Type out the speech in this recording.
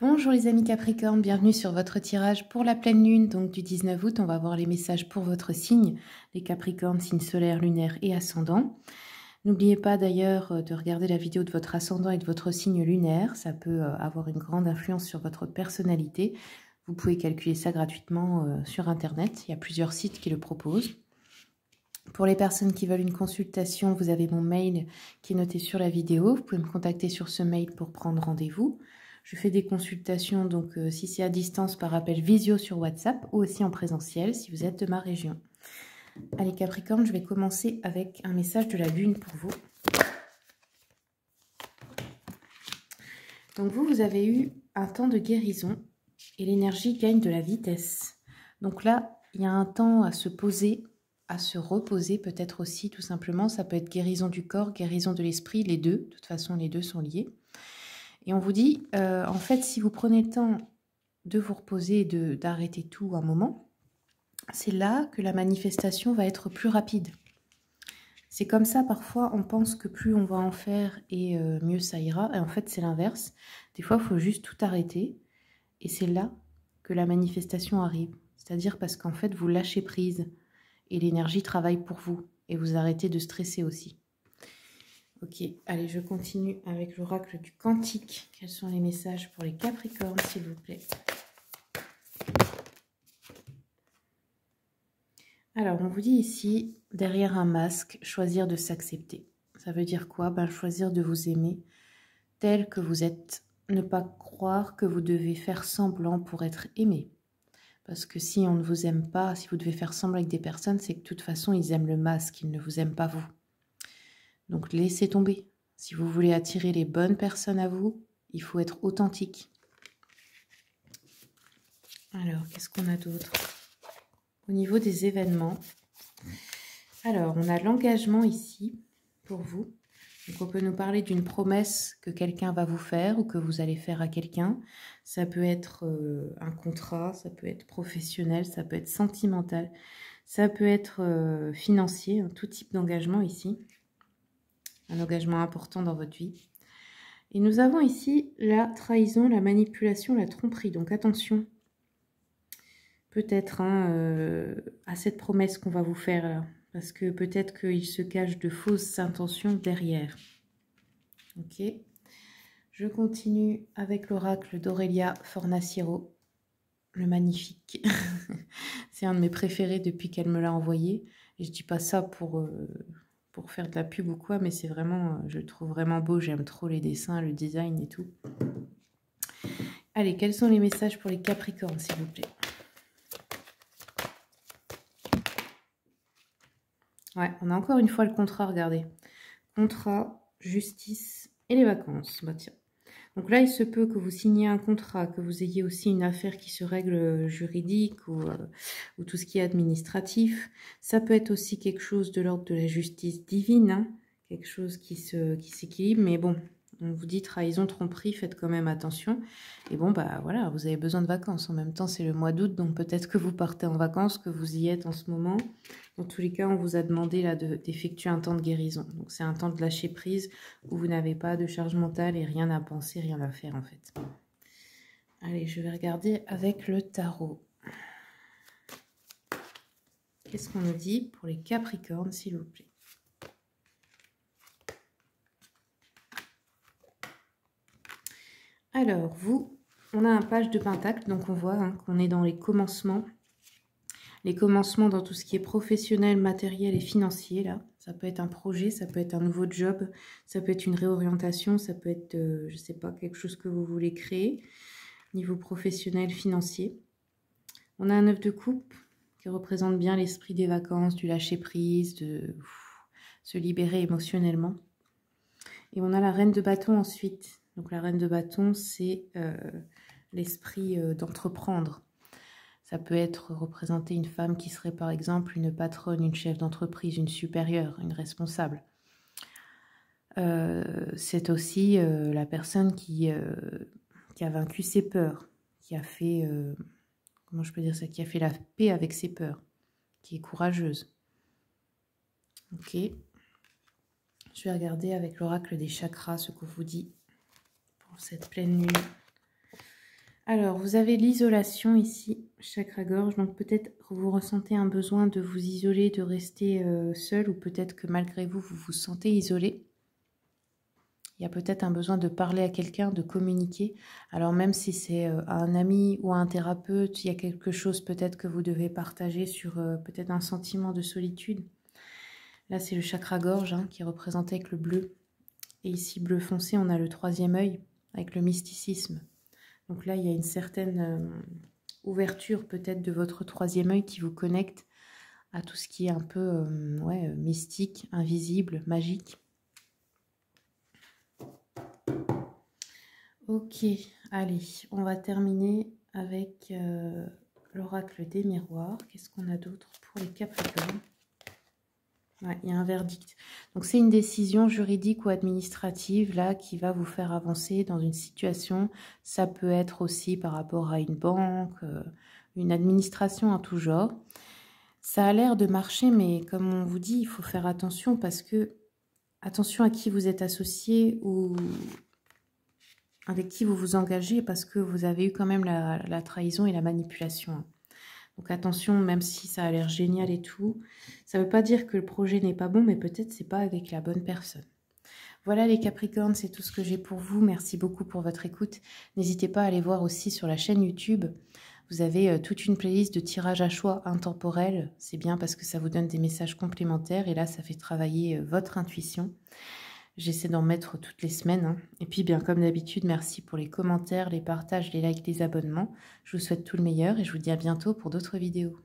Bonjour les amis Capricorne, bienvenue sur votre tirage pour la pleine lune, donc du 19 août. On va voir les messages pour votre signe, les Capricornes, signe solaire, lunaire et ascendant. N'oubliez pas d'ailleurs de regarder la vidéo de votre ascendant et de votre signe lunaire, ça peut avoir une grande influence sur votre personnalité. Vous pouvez calculer ça gratuitement sur internet, il y a plusieurs sites qui le proposent. Pour les personnes qui veulent une consultation, vous avez mon mail qui est noté sur la vidéo. Vous pouvez me contacter sur ce mail pour prendre rendez-vous. Je fais des consultations, donc si c'est à distance, par appel visio sur WhatsApp ou aussi en présentiel si vous êtes de ma région. Allez Capricorne, je vais commencer avec un message de la Lune pour vous. Donc vous avez eu un temps de guérison et l'énergie gagne de la vitesse. Donc là, il y a un temps à se poser, à se reposer peut-être aussi tout simplement. Ça peut être guérison du corps, guérison de l'esprit, les deux. De toute façon, les deux sont liés. Et on vous dit, en fait, si vous prenez le temps de vous reposer et d'arrêter tout un moment, c'est là que la manifestation va être plus rapide. C'est comme ça, parfois, on pense que plus on va en faire et mieux ça ira. Et en fait, c'est l'inverse. Des fois, il faut juste tout arrêter. Et c'est là que la manifestation arrive. C'est-à-dire parce qu'en fait, vous lâchez prise et l'énergie travaille pour vous. Et vous arrêtez de stresser aussi. Ok, allez, je continue avec l'oracle du Cantique. Quels sont les messages pour les Capricornes, s'il vous plaît? Alors, on vous dit ici, derrière un masque, choisir de s'accepter. Ça veut dire quoi? Ben, choisir de vous aimer tel que vous êtes. Ne pas croire que vous devez faire semblant pour être aimé. Parce que si on ne vous aime pas, si vous devez faire semblant avec des personnes, c'est que de toute façon, ils aiment le masque, ils ne vous aiment pas vous. Donc, laissez tomber. Si vous voulez attirer les bonnes personnes à vous, il faut être authentique. Alors, qu'est-ce qu'on a d'autre? Au niveau des événements, alors, on a l'engagement ici pour vous. Donc, on peut nous parler d'une promesse que quelqu'un va vous faire ou que vous allez faire à quelqu'un. Ça peut être un contrat, ça peut être professionnel, ça peut être sentimental, ça peut être financier, tout type d'engagement ici. Un engagement important dans votre vie. Et nous avons ici la trahison, la manipulation, la tromperie. Donc attention, peut-être à cette promesse qu'on va vous faire là, parce que peut-être qu'il se cache de fausses intentions derrière. Ok. Je continue avec l'oracle d'Aurélia Fornaciero, le magnifique. C'est un de mes préférés depuis qu'elle me l'a envoyé. Et je dis pas ça pour faire de la pub ou quoi, mais c'est vraiment, je le trouve vraiment beau. J'aime trop les dessins, le design et tout. Allez, quels sont les messages pour les Capricornes, s'il vous plaît? Ouais, on a encore une fois le contrat, regardez. Contrat, justice et les vacances. Bah tiens. Donc là, il se peut que vous signiez un contrat, que vous ayez aussi une affaire qui se règle juridique ou tout ce qui est administratif. Ça peut être aussi quelque chose de l'ordre de la justice divine, hein, quelque chose qui s'équilibre. Mais bon, on vous dit trahison, tromperie, faites quand même attention. Et bon, bah voilà, vous avez besoin de vacances. En même temps, c'est le mois d'août, donc peut-être que vous partez en vacances, que vous y êtes en ce moment. Dans tous les cas, on vous a demandé là d'effectuer un temps de guérison. Donc c'est un temps de lâcher prise où vous n'avez pas de charge mentale et rien à penser, rien à faire en fait. Allez, je vais regarder avec le tarot. Qu'est-ce qu'on nous dit pour les Capricornes, s'il vous plaît? Alors, vous, on a un page de pentacle, donc on voit qu'on est dans les commencements. Les commencements dans tout ce qui est professionnel, matériel et financier, là. Ça peut être un projet, ça peut être un nouveau job, ça peut être une réorientation, ça peut être, je ne sais pas, quelque chose que vous voulez créer, niveau professionnel, financier. On a un 9 de coupe qui représente bien l'esprit des vacances, du lâcher-prise, de se libérer émotionnellement. Et on a la reine de bâton ensuite. Donc la reine de bâton, c'est l'esprit d'entreprendre. Ça peut être représenter une femme qui serait par exemple une patronne, une chef d'entreprise, une supérieure, une responsable. C'est aussi la personne qui a vaincu ses peurs, qui a fait, comment je peux dire ça, qui a fait la paix avec ses peurs, qui est courageuse. Ok. Je vais regarder avec l'oracle des chakras ce qu'on vous dit pour cette pleine lune. Alors, vous avez l'isolation ici, chakra-gorge. Donc, peut-être vous ressentez un besoin de vous isoler, de rester seul, ou peut-être que malgré vous, vous vous sentez isolé. Il y a peut-être un besoin de parler à quelqu'un, de communiquer. Alors, même si c'est un ami ou un thérapeute, il y a quelque chose peut-être que vous devez partager sur peut-être un sentiment de solitude. Là, c'est le chakra-gorge hein, qui est représenté avec le bleu. Et ici, bleu foncé, on a le troisième œil avec le mysticisme. Donc là, il y a une certaine ouverture peut-être de votre troisième œil qui vous connecte à tout ce qui est un peu mystique, invisible, magique. Ok, allez, on va terminer avec l'oracle des miroirs. Qu'est-ce qu'on a d'autre pour les Capricornes? Ouais, il y a un verdict. Donc, c'est une décision juridique ou administrative là qui va vous faire avancer dans une situation. Ça peut être aussi par rapport à une banque, une administration en tout genre. Ça a l'air de marcher, mais comme on vous dit, il faut faire attention parce que, attention à qui vous êtes associé ou avec qui vous vous engagez parce que vous avez eu quand même la trahison et la manipulation. Donc attention, même si ça a l'air génial et tout, ça ne veut pas dire que le projet n'est pas bon, mais peut-être c'est pas avec la bonne personne. Voilà les Capricornes, c'est tout ce que j'ai pour vous. Merci beaucoup pour votre écoute. N'hésitez pas à aller voir aussi sur la chaîne YouTube. Vous avez toute une playlist de tirages à choix intemporels. C'est bien parce que ça vous donne des messages complémentaires et là, ça fait travailler votre intuition. J'essaie d'en mettre toutes les semaines. Hein. Et puis, bien comme d'habitude, merci pour les commentaires, les partages, les likes, les abonnements. Je vous souhaite tout le meilleur et je vous dis à bientôt pour d'autres vidéos.